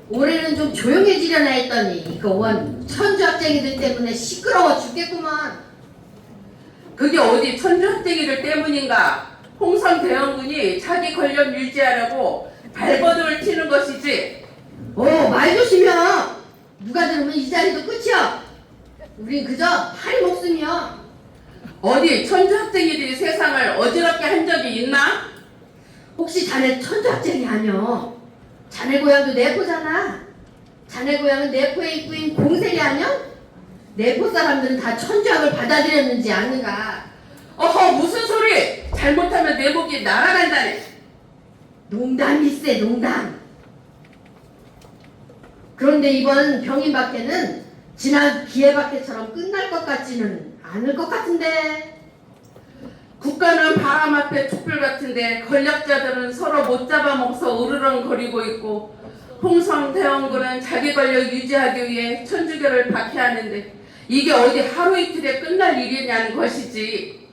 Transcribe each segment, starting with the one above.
올해는 좀 조용해지려나 했더니 이거 원 천주학쟁이들 때문에 시끄러워 죽겠구만. 그게 어디 천주학쟁이들 때문인가? 홍성 대원군이 자기 권력 유지하려고 발버둥을 치는 것이지. 말 조심해. 누가 들으면 이 자리도 끝이야. 우린 그저 파리 목숨이야. 어디 천주학쟁이들이 세상을 어지럽게 한 적이 있나? 혹시 자네 천주학쟁이 아니여? 자네 고향도 내포잖아. 자네 고향은 내포의 입구인 공세리 아니여? 내포 사람들은 다 천주학을 받아들였는지 아는가? 어허, 무슨 소리! 잘못하면 내 목이 날아간다네. 농담일세, 농담. 그런데 이번 병인박해는 지난 기해박해처럼 끝날 것 같지는 않을 것 같은데. 국가는 바람 앞에 촛불 같은데 권력자들은 서로 못 잡아먹어서 으르렁거리고 있고, 홍성 대원군은 자기 권력 유지하기 위해 천주교를 박해하는데 이게 어디 하루 이틀에 끝날 일이냐는 것이지.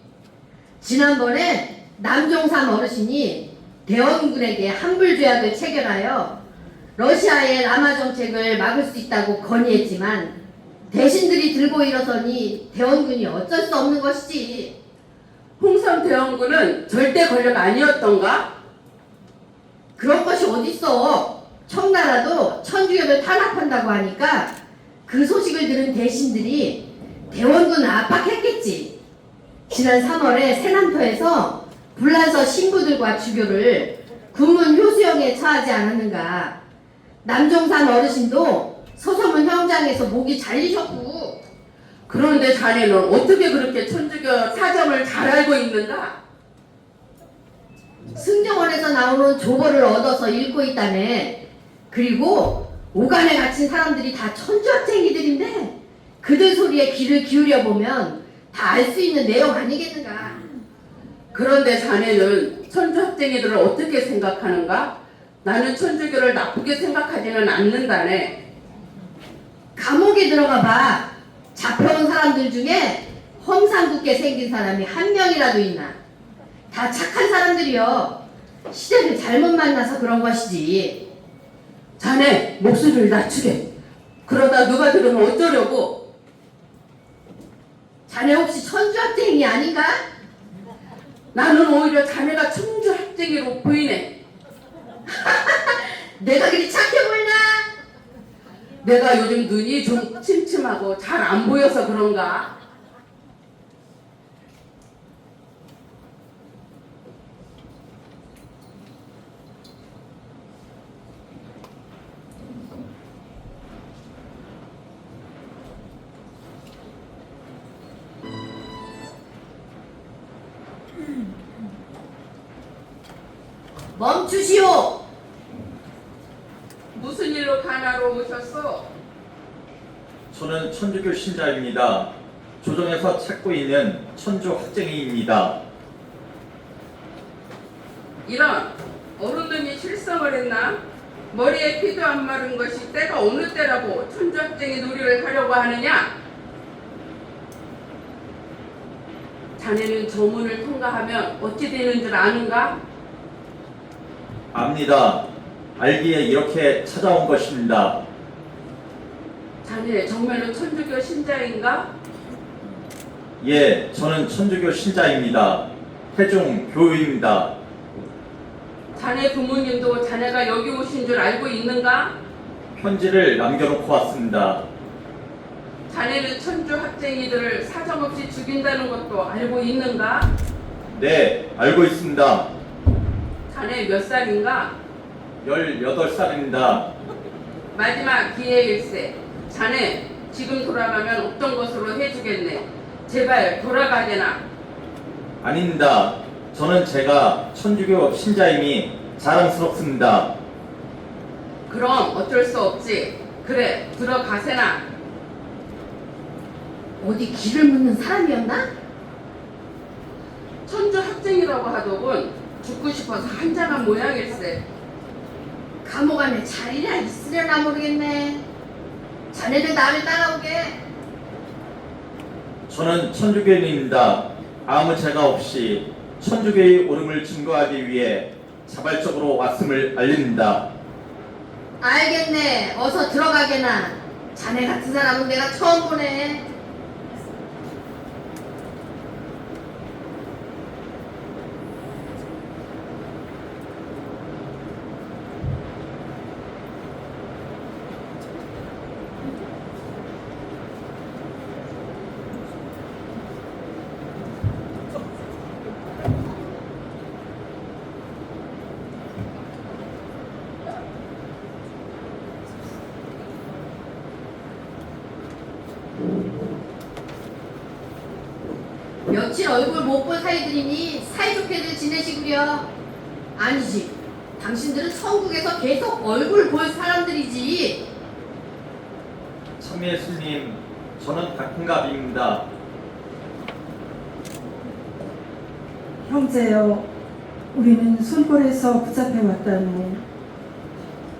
지난번에 남종삼 어르신이 대원군에게 한불조약을 체결하여 러시아의 남하 정책을 막을 수 있다고 건의했지만 대신들이 들고 일어서니 대원군이 어쩔 수 없는 것이지. 홍성 대원군은 절대 권력 아니었던가? 그런 것이 어딨어. 청나라도 천주교를 탄압한다고 하니까 그 소식을 들은 대신들이 대원군을 압박했겠지. 지난 3월에 세남터에서 불란서 신부들과 주교를 군문 효수형에 처하지 않았는가. 남종산 어르신도 서서문 형장에서 목이 잘리셨고. 그런데 자네는 어떻게 그렇게 천주교 사정을 잘 알고 있는가? 승정원에서 나오는 조보를 얻어서 읽고 있다네. 그리고 오간에 갇힌 사람들이 다 천주학쟁이들인데 그들 소리에 귀를 기울여 보면 다 알 수 있는 내용 아니겠는가. 그런데 자네는 천주학쟁이들을 어떻게 생각하는가? 나는 천주교를 나쁘게 생각하지는 않는다네. 감옥에 들어가 봐. 잡혀온 사람들 중에 험상궂게 생긴 사람이 한 명이라도 있나? 다 착한 사람들이여. 시대를 잘못 만나서 그런 것이지. 자네 목소리를 낮추게. 그러다 누가 들으면 어쩌려고? 자네 혹시 천주학쟁이 아닌가? 나는 오히려 자네가 천주학쟁이로 보이네. 내가 그리 착해 보이나? 내가 요즘 눈이 좀 침침하고 잘 안 보여서 그런가? 멈추시오. 무슨 일로 가나로 오셨어? 저는 천주교 신자입니다. 조정에서 찾고 있는 천주 학쟁이입니다. 이런 어른놈이 실성을 했나? 머리에 피도 안 마른 것이 때가 어느 때라고 천주학쟁이 놀이를 하려고 하느냐? 자네는 저문을 통과하면 어찌 되는 줄 아는가? 압니다. 알기에 이렇게 찾아온 것입니다. 자네 정말로 천주교 신자인가? 예, 저는 천주교 신자입니다. 태중 교우입니다. 자네 부모님도 자네가 여기 오신 줄 알고 있는가? 편지를 남겨놓고 왔습니다. 자네는 천주 학쟁이들을 사정없이 죽인다는 것도 알고 있는가? 네, 알고 있습니다. 자네 몇 살인가? 18살입니다. 마지막 기회일세. 자네 지금 돌아가면 없던 것으로 해주겠네. 제발 돌아가게나. 아닙니다. 저는 제가 천주교 신자임이 자랑스럽습니다. 그럼 어쩔 수 없지. 그래 들어가세나. 어디 길을 묻는 사람이었나? 천주 학쟁이라고 하더군. 죽고 싶어서 한장한 모양일세. 감옥 안에 자리나 있으려나 모르겠네. 자네들 나를 따라오게. 저는 천주교인입니다. 아무 죄가 없이 천주교의 옳음을 증거하기 위해 자발적으로 왔음을 알립니다. 알겠네. 어서 들어가게나. 자네 같은 사람은 내가 처음 보네. 며칠 얼굴 못 본 사이들이니 사이좋게들 지내시구려. 아니지. 당신들은 천국에서 계속 얼굴 볼 사람들이지. 참예수님, 저는 박흥갑입니다. 형제여, 우리는 손골에서 붙잡혀 왔다네.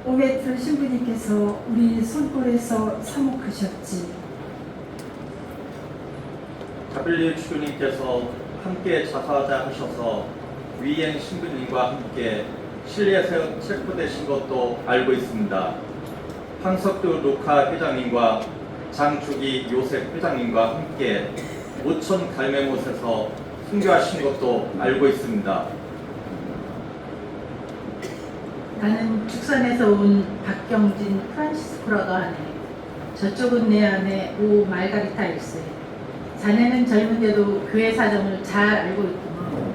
오메트 신부님께서 우리 손골에서 사목하셨지. 가빌리 주교님께서 함께 자사하자 하셔서 위행 신부님과 함께 실리에서 체포되신 것도 알고 있습니다. 황석두 루카 회장님과 장주기 요셉 회장님과 함께 오천 갈매못에서 순교하신 것도 알고 있습니다. 나는 축산에서 온 박경진 프란시스코라고 하네. 저쪽은 내 아내 오 말가리타 일세. 자네는 젊은데도 교회 사정을 잘 알고 있구먼.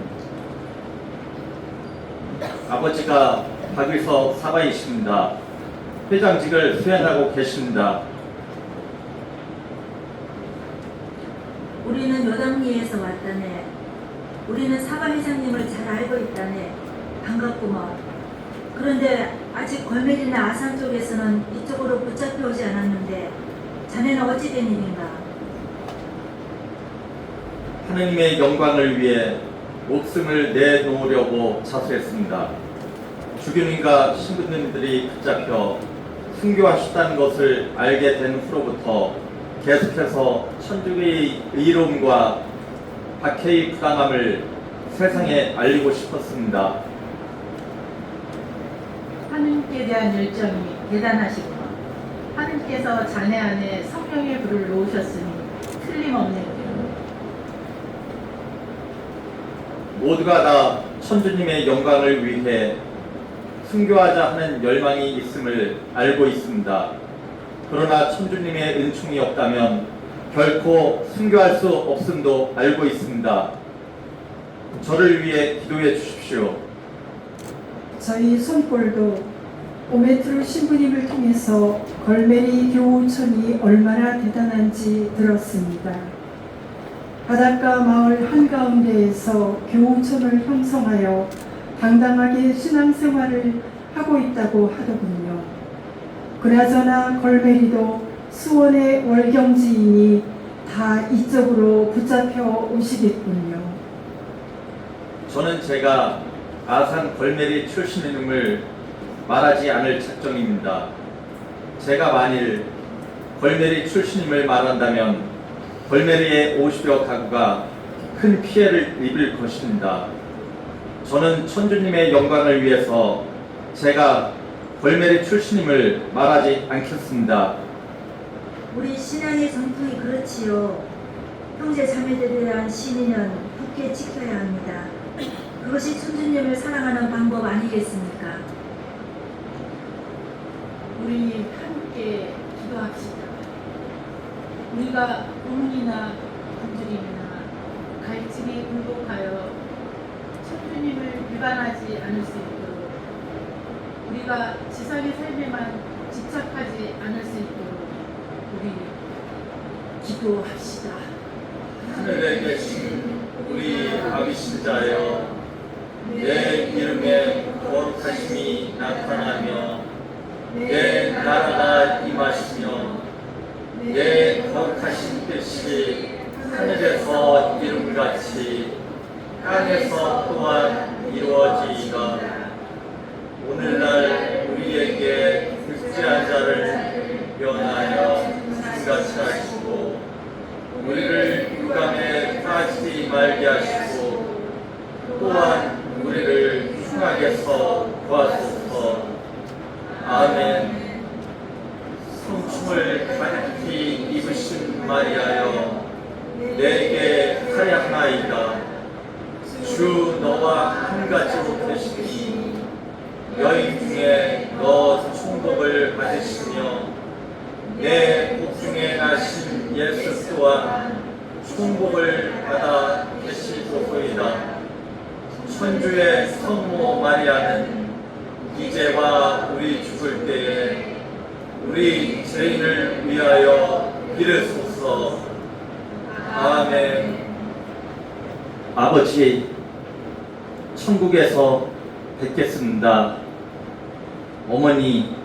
아버지가 박일서 사바이십니다. 회장직을 수행하고 계십니다. 우리는 요담리에서 왔다네. 우리는 사바 회장님을 잘 알고 있다네. 반갑구먼. 그런데 아직 걸메리나 아산 쪽에서는 이쪽으로 붙잡혀 오지 않았는데 자네는 어찌 된 일인가? 하느님의 영광을 위해 목숨을 내놓으려고 자수했습니다. 주교님과 신부님들이 붙잡혀 순교하셨다는 것을 알게 된 후로부터 계속해서 천주교의 의로움과 박해의 부당함을 세상에 알리고 싶었습니다. 하느님께 대한 열정이 대단하시구먼. 하느님께서 자네 안에 성령의 불을 놓으셨으니 틀림없네. 모두가 다 천주님의 영광을 위해 순교하자 하는 열망이 있음을 알고 있습니다. 그러나 천주님의 은총이 없다면 결코 순교할 수 없음도 알고 있습니다. 저를 위해 기도해 주십시오. 저희 손골도 오메트루 신부님을 통해서 걸메리 교우촌이 얼마나 대단한지 들었습니다. 바닷가 마을 한가운데에서 교우촌을 형성하여 당당하게 신앙생활을 하고 있다고 하더군요. 그나저나 걸메리도 수원의 월경지인이 다 이쪽으로 붙잡혀 오시겠군요. 저는 제가 아산 걸메리 출신임을 말하지 않을 작정입니다. 제가 만일 걸메리 출신임을 말한다면 걸메리의 50여 가구가 큰 피해를 입을 것입니다. 저는 천주님의 영광을 위해서 제가 걸메리 출신임을 말하지 않겠습니다. 우리 신앙의 전통이 그렇지요. 형제 자매들에 대한 신의는 굳게 지켜야 합니다. 그것이 천주님을 사랑하는 방법 아니겠습니까? 우리 함께 기도합시다. 우리가 고문이나 굶주림이나 갈증에 굴복하여 천주님을 위반하지 않을 수 있도록, 우리가 지상의 삶에만 집착하지 않을 수 있도록 우리 기도합시다. 하늘에 계신 우리 아비신 자여, 내 이름에 거룩하심이 나타나며 내 나라가 임하시며 내 거룩하신 뜻이 하늘에서 이룬같이 땅에서 또한 이루어지이다. 오늘날 우리에게 득죄한 자를 면하여 같이 하시고 우리를 유감에 빠지지 말게 하시고 또한 우리를 흉악에서 구하소서. 아멘. 마리아여 내게 하였나이다. 주 너와 한 가지로 계시니 여인 중에 너 충복을 받으시며 내 복중에 나신 예수 또한 충복을 받아 계시도소이다. 천주의 성모 마리아는 이제와 우리 죽을 때에 우리 죄인을 위하여 빌으소서. 아멘. 아버지, 천국에서 뵙겠습니다. 어머니,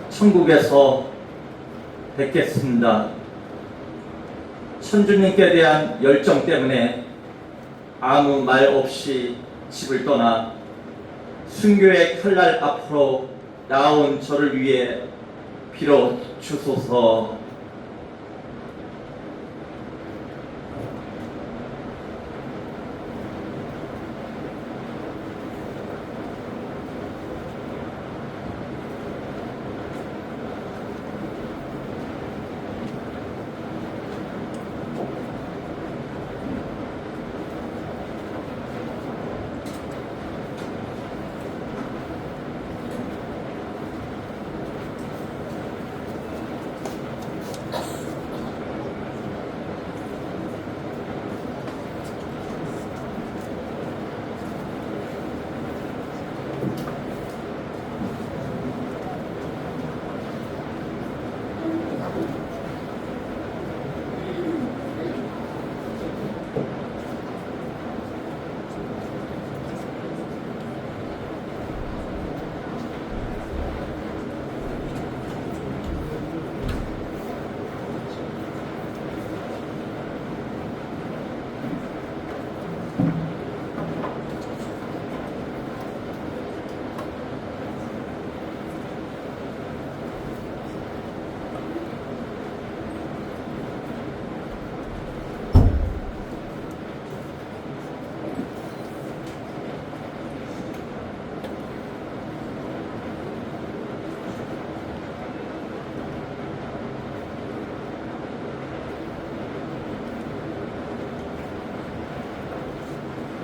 천국에서 뵙겠습니다. 천주님께 대한 열정 때문에 아무 말 없이 집을 떠나 순교의 칼날 앞으로 나온 저를 위해 빌어 주소서.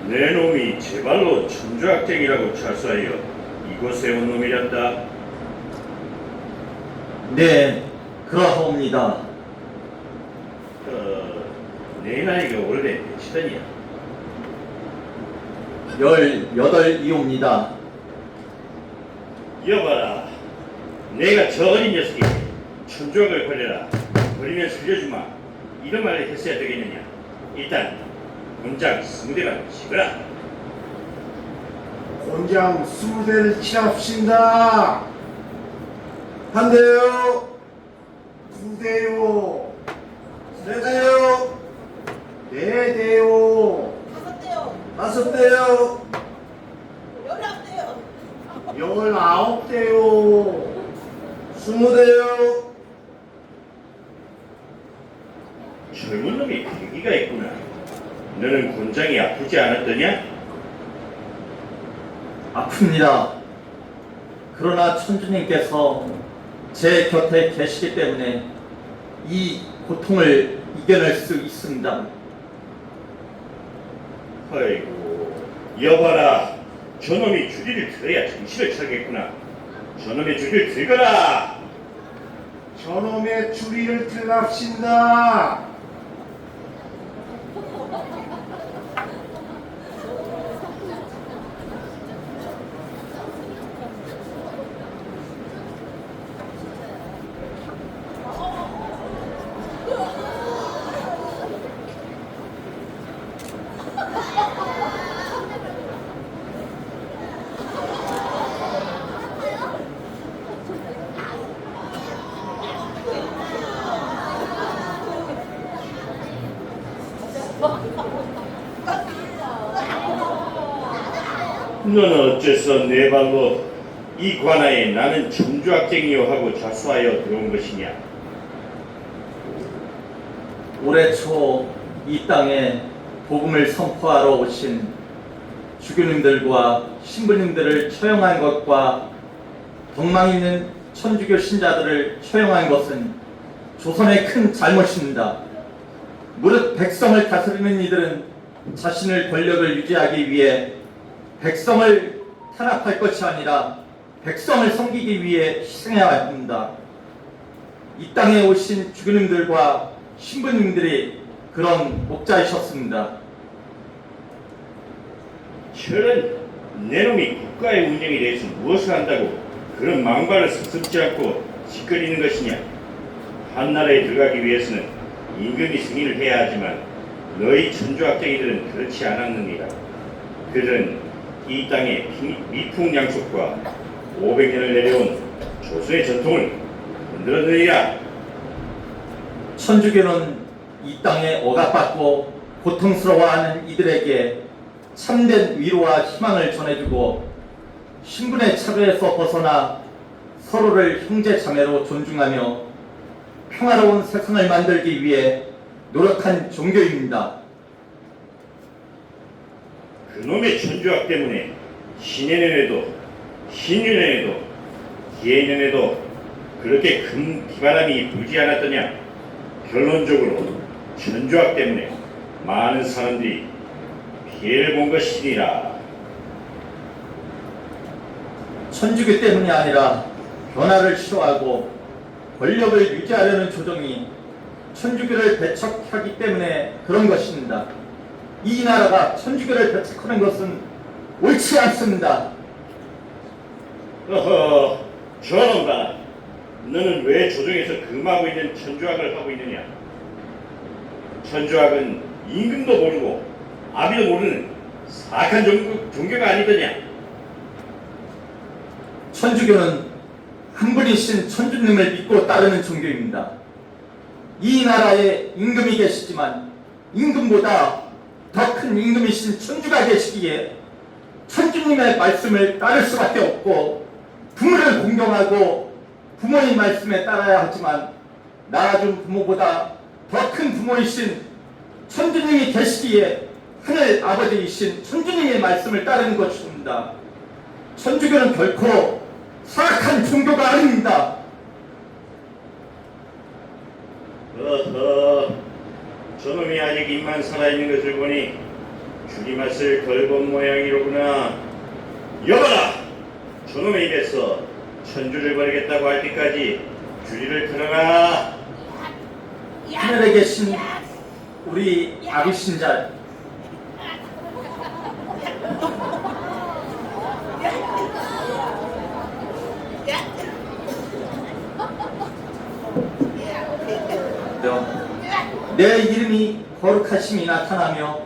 내 놈이 제발로 천주학쟁이라고 자수하여 이곳에 온 놈이란다. 네, 그러하옵니다. 내 나이가 원래 몇이더냐? 18이옵니다. 여봐라, 내가 저 어린 녀석이 천주학을 버려라, 버리면 살려주마 이런 말을 했어야 되겠느냐? 일단 곤장 20대만 치거라. 곤장 20대를 치랍신다. 한 대요, 두 대요, 세 대요, 네 대요, 다섯 대요, 19대요, 20대요. 젊은 놈이 패기가 있구나. 너는 곤장이 아프지 않았더냐? 아픕니다. 그러나 천주님께서 제 곁에 계시기 때문에 이 고통을 이겨낼 수 있습니다. 아이고, 여봐라, 저놈이 주리를 들어야 정신을 차리겠구나. 저놈의 주리를 들거라. 저놈의 주리를 들랍신다. 너는 어째서 내 발로 이 관아에 나는 천주학쟁이요 하고 자수하여 들어온 것이냐? 올해 초 이 땅에 복음을 선포하러 오신 주교님들과 신부님들을 처형한 것과 덕망 있는 천주교 신자들을 처형한 것은 조선의 큰 잘못입니다. 무릇 백성을 다스리는 이들은 자신의 권력을 유지하기 위해 백성을 탄압할 것이 아니라 백성을 섬기기 위해 희생해야 합니다. 이 땅에 오신 주교님들과 신부님들이 그런 목자이셨습니다. 저런 내놈이 국가의 운영에 대해서 무엇을 한다고 그런 망발을 섭섭지 않고 짓거리는 것이냐? 한 나라에 들어가기 위해서는 임금이 승인을 해야 하지만 너희 천주학쟁이들은 그렇지 않았느니라. 그들은 이 땅의 미풍양속과 500년을 내려온 조선의 전통을 흔들어내리라. 천주교는 이 땅에 억압받고 고통스러워하는 이들에게 참된 위로와 희망을 전해주고 신분의 차별에서 벗어나 서로를 형제 자매로 존중하며 평화로운 세상을 만들기 위해 노력한 종교입니다. 그놈의 천주학 때문에 신해년에도 신유년에도 기해년에도 그렇게 큰 비바람이 불지 않았더냐? 결론적으로 천주학 때문에 많은 사람들이 피해를 본 것이니라. 천주교 때문이 아니라 변화를 싫어하고 권력을 유지하려는 조정이 천주교를 배척하기 때문에 그런 것입니다. 이 나라가 천주교를 배척하는 것은 옳지 않습니다. 어허, 저놈아, 너는 왜 조정에서 금하고 있는 천주학을 하고 있느냐? 천주학은 임금도 모르고 아비도 모르는 사악한 종교가 아니더냐? 천주교는 한 분이신 천주님을 믿고 따르는 종교입니다. 이 나라에 임금이 계시지만 임금보다 더 큰 임금이신 천주가 계시기에 천주님의 말씀을 따를 수밖에 없고 부모를 공경하고 부모의 말씀에 따라야 하지만 낳아준 부모보다 더 큰 부모이신 천주님이 계시기에 하늘 아버지이신 천주님의 말씀을 따르는 것입니다. 천주교는 결코 사악한 종교가 아닙니다. 어허, 저놈이 아직 입만 살아있는 것을 보니 줄임말을 걸본 모양이로구나. 여봐라! 저놈의 입에서 천주를 버리겠다고 할 때까지 줄이를 틀어라. 하늘에 계신 우리 아비신자 내 이름이 거룩하심이 나타나며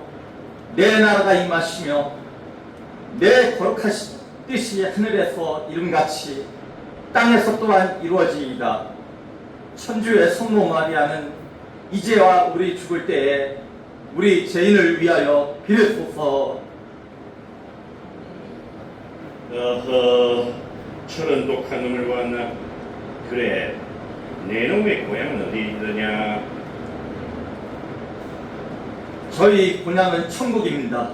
내 나라가 임하시며 내 거룩하신 뜻이 하늘에서 이름같이 땅에서 또한 이루어지이다. 천주의 성모 마리아는 이제와 우리 죽을 때에 우리 죄인을 위하여 빌어소서. 어허, 저런 독한 놈을 보았나? 그래, 내 놈의 고향은 어디 있더냐? 저희 고향은 천국입니다.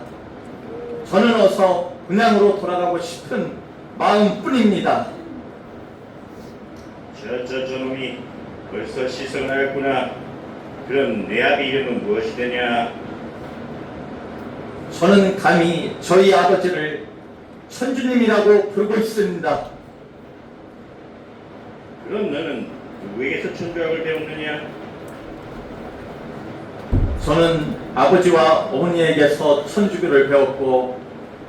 저는 어서 고향으로 돌아가고 싶은 마음뿐입니다. 저놈이 벌써 시성을 하였구나. 그럼 내 아비 이름은 무엇이 되냐? 저는 감히 저희 아버지를 천주님이라고 부르고 있습니다. 그럼 너는 누구에게서 천주학을 배웠느냐? 저는 아버지와 어머니에게서 천주교를 배웠고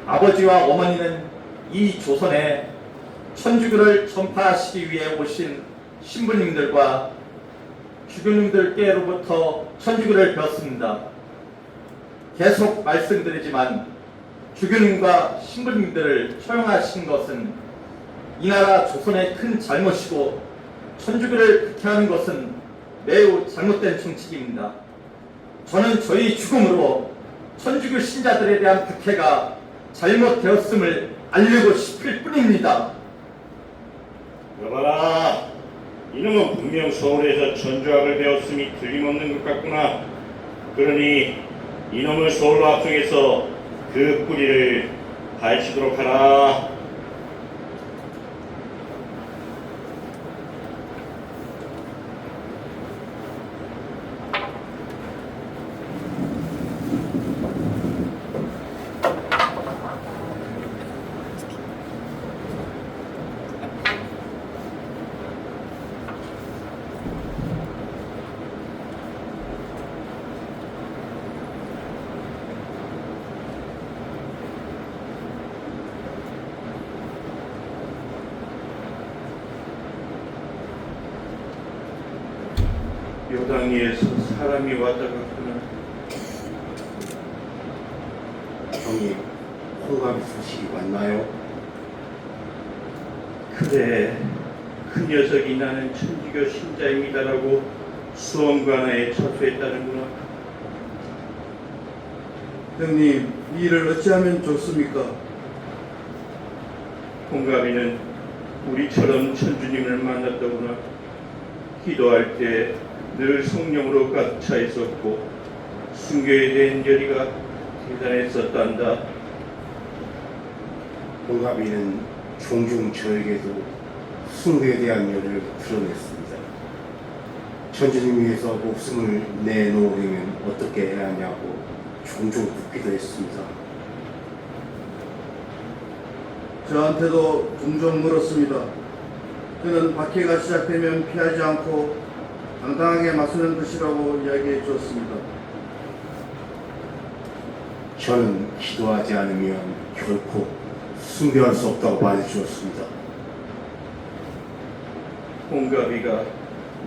아버지와 어머니는 이 조선에 천주교를 전파하시기 위해 오신 신부님들과 주교님들께로부터 천주교를 배웠습니다. 계속 말씀드리지만 주교님과 신부님들을 처형하신 것은 이 나라 조선의 큰 잘못이고 천주교를 박해하는 것은 매우 잘못된 정책입니다. 저는 저희 죽음으로 천주교 신자들에 대한 박해가 잘못되었음을 알리고 싶을 뿐입니다. 여봐라, 이놈은 분명 서울에서 천주학을 배웠음이 틀림없는 것 같구나. 그러니 이놈을 서울로 합성해서 그 뿌리를 파헤치도록 하라. 요당리에서 사람이 왔다 갔구나. 형님, 홍갑이 소식이 왔나요? 그래, 그 녀석이 나는 천주교 신자입니다라고 수험관에 접수했다는구나. 형님, 이 일을 어찌하면 좋습니까? 홍갑이는 우리처럼 천주님을 만났더구나. 기도할 때 늘 성령으로 가득 차 있었고 순교에 대한 열의가 대단했었단다. 홍갑이는 종종 저에게도 숭배에 대한 열을 드러냈습니다. 천주님 위해서 목숨을 내놓으려면 어떻게 해야 하냐고 종종 묻기도 했습니다. 저한테도 종종 물었습니다. 저는 박해가 시작되면 피하지 않고 당당하게 맞서는 것이라고 이야기해 주었습니다. 저는 기도하지 않으면 결코 숭배할 수 없다고 말해주었습니다. 홍갑이가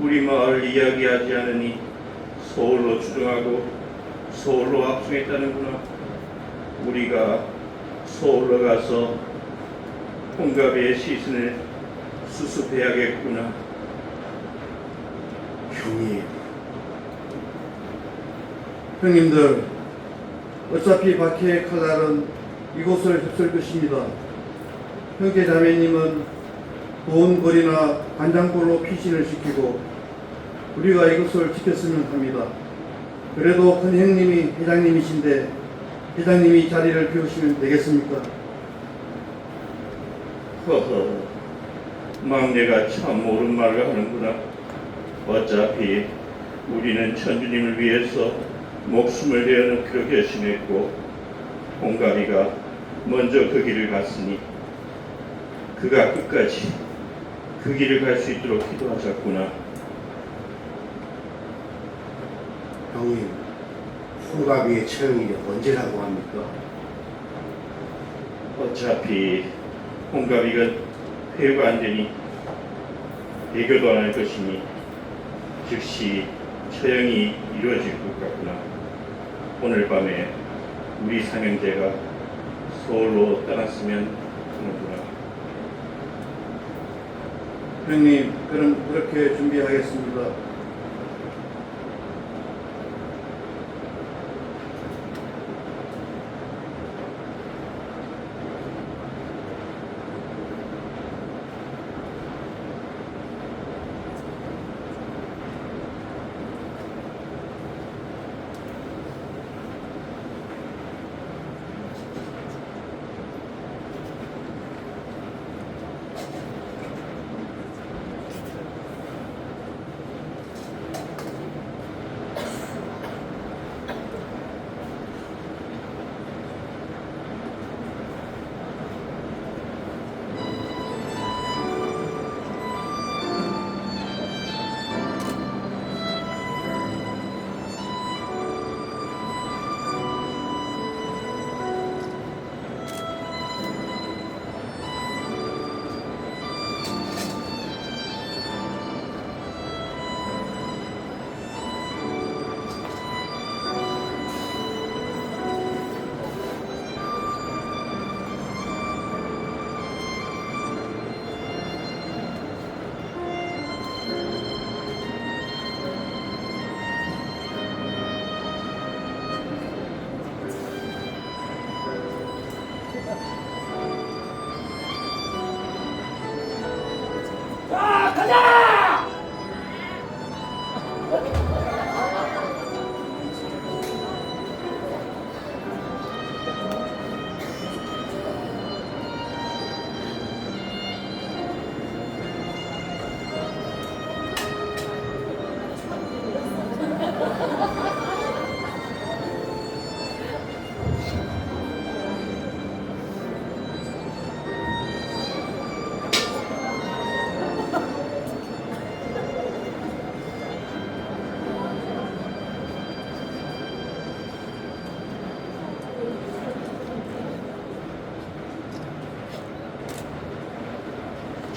우리 마을 이야기하지 않으니 서울로 주둔하고 서울로 압송했다는구나. 우리가 서울로 가서 홍갑이의 시신을 수습해야겠구나. 형님들, 어차피 박해의 칼날은 이곳을 휩쓸 것입니다. 형제 자매님은 보온골이나 간장골로 피신을 시키고 우리가 이곳을 지켰으면 합니다. 그래도 큰 형님이 회장님이신데 회장님이 자리를 비우시면 되겠습니까? 허허, 막내가 참 옳은 말을 하는구나. 어차피 우리는 천주님을 위해서 목숨을 내어놓기로 결심했고 홍갑이가 먼저 그 길을 갔으니 그가 끝까지 그 길을 갈 수 있도록 기도하자꾸나. 형님, 홍갑이의 처형일이 언제라고 합니까? 어차피 홍갑이가 회유가 안 되니 대교도 안 할 것이니 즉시 처형이 이루어질 것 같구나. 오늘 밤에 우리 삼형제가 서울로 떠났으면 하는구나. 형님, 그럼 그렇게 준비하겠습니다.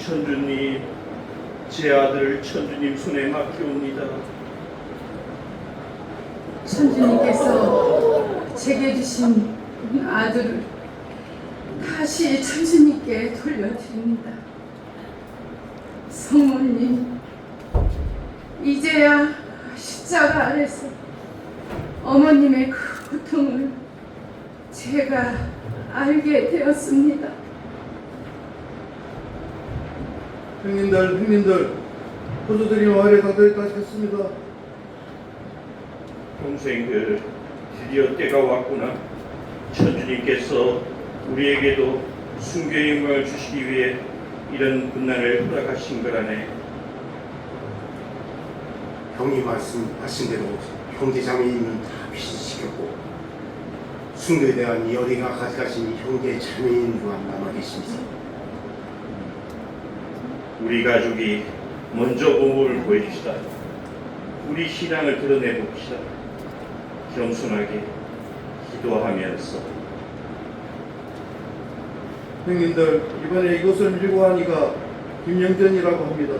천주님, 제 아들 천주님 손에 맡기옵니다. 천주님께서 제게 주신 아들을 다시 천주님께 돌려드립니다. 성모님, 이제야 십자가 아래서 어머님의 그 고통을 제가 알게 되었습니다. 형님들, 포도들이 마을에 다들 가셨습니다. 동생들, 드디어 때가 왔구나. 천주님께서 우리에게도 순교의 영광을 주시기 위해 이런 군난을 허락하신 거라네. 형이 말씀하신 대로 형제자매님은 다 피신시켰고 순교에 대한 열의가 가져가신 형제 자매님만 남아 계십니다. 우리 가족이 먼저 모범을 보여줍시다. 우리 신앙을 드러내봅시다. 겸손하게 기도하면서. 형님들, 이번에 이곳을 밀고 하니까 김영전이라고 합니다.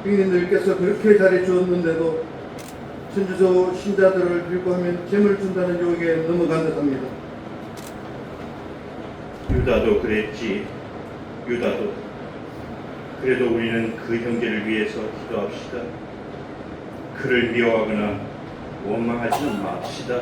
형님들께서 그렇게 잘해주었는데도 천주교 신자들을 밀고 하면 재물 준다는 유혹에 넘어간 듯합니다. 유다도 그랬지. 유다도. 그래도 우리는 그 형제를 위해서 기도합시다. 그를 미워하거나 원망하지는 맙시다.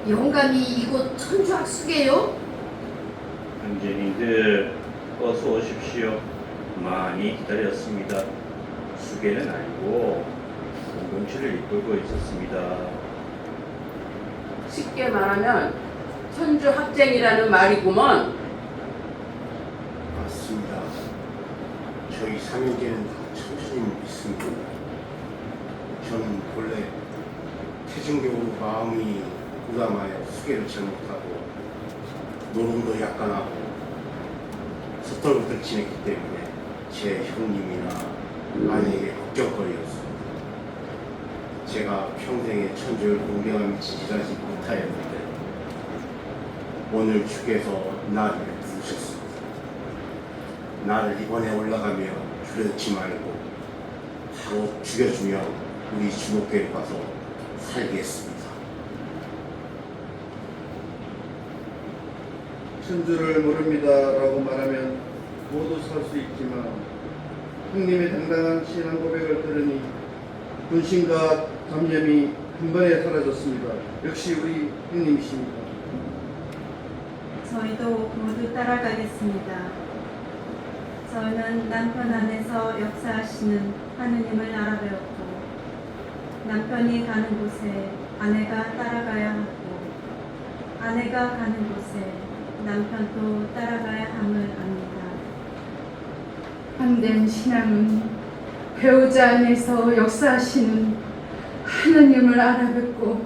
영감이 이곳 천주학수게요? 형제님들 어서 오십시오. 많이 기다렸습니다. 수계는 아니고 공동체를 이끌고 있었습니다. 쉽게 말하면 천주 학쟁이라는 말이구먼. 맞습니다. 저희 삼형제는 다 천주님 믿습니다. 저는 본래 태증교로 마음이 부담하여 수계를 잘 못하고 노름도 약간하고 서툴부터 지냈기 때문에 제 형님이나 아내에게 걱정거리였습니다. 제가 평생에 천주를 공경하며 지지하지 못하였는데 오늘 주께서 나를 부르셨습니다. 나를 이번에 올라가며 두렵지 말고 바로 죽여주며 우리 주목교에 가서 살겠습니다. 천주를 모릅니다라고 말하면 모두 살 수 있지만 형님의 당당한 신앙 고백을 들으니 분신과 잡념이 한 번에 사라졌습니다. 역시 우리 형님이십니다. 저희도 모두 따라가겠습니다. 저는 남편 안에서 역사하시는 하느님을 알아배웠고 남편이 가는 곳에 아내가 따라가야 하고 아내가 가는 곳에 남편도 따라가야 함을 압니다. 참된 신앙은 배우자 안에서 역사하시는 하느님을 알아뵙고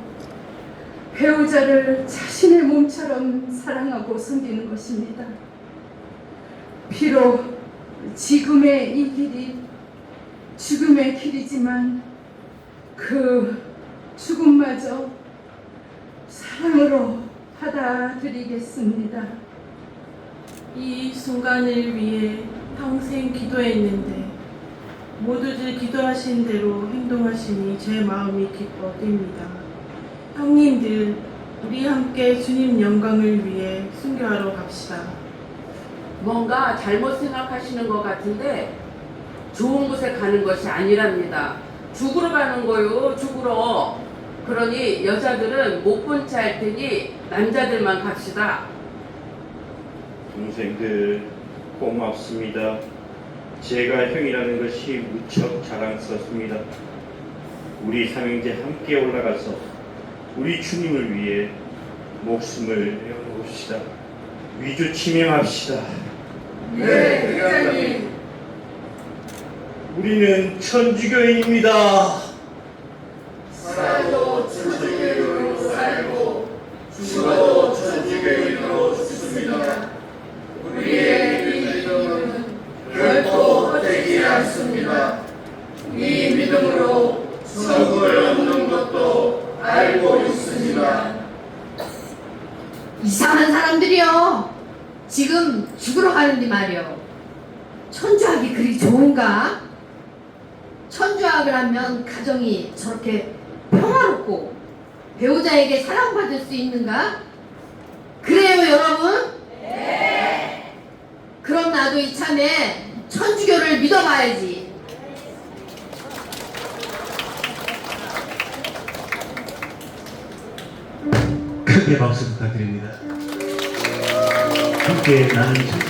배우자를 자신의 몸처럼 사랑하고 섬기는 것입니다. 비록 지금의 이 길이 죽음의 길이지만 그 죽음마저 사랑으로 받아들이겠습니다. 이 순간을 위해 평생 기도했는데 모두들 기도하신 대로 행동하시니 제 마음이 기뻐 뜁니다. 형님들, 우리 함께 주님 영광을 위해 순교하러 갑시다. 뭔가 잘못 생각하시는 것 같은데 좋은 곳에 가는 것이 아니랍니다. 죽으러 가는 거요, 죽으러. 그러니 여자들은 못 본 채 할 테니 남자들만 갑시다. 동생들 고맙습니다. 제가 형이라는 것이 무척 자랑스럽습니다. 우리 삼형제 함께 올라가서 우리 주님을 위해 목숨을 내어놓읍시다. 위주 치명합시다. 네, 회장님. 우리는 천주교인입니다. 살도 천주교인으로 살고 죽어도 천주교인으로 죽습니다. 지금 죽으러 가는데 말이요. 천주학이 그리 좋은가? 천주학을 하면 가정이 저렇게 평화롭고 배우자에게 사랑받을 수 있는가? 그래요, 여러분? 네. 그럼 나도 이참에 천주교를 믿어봐야지. 크게 박수 부탁드립니다. 함께 나는 천주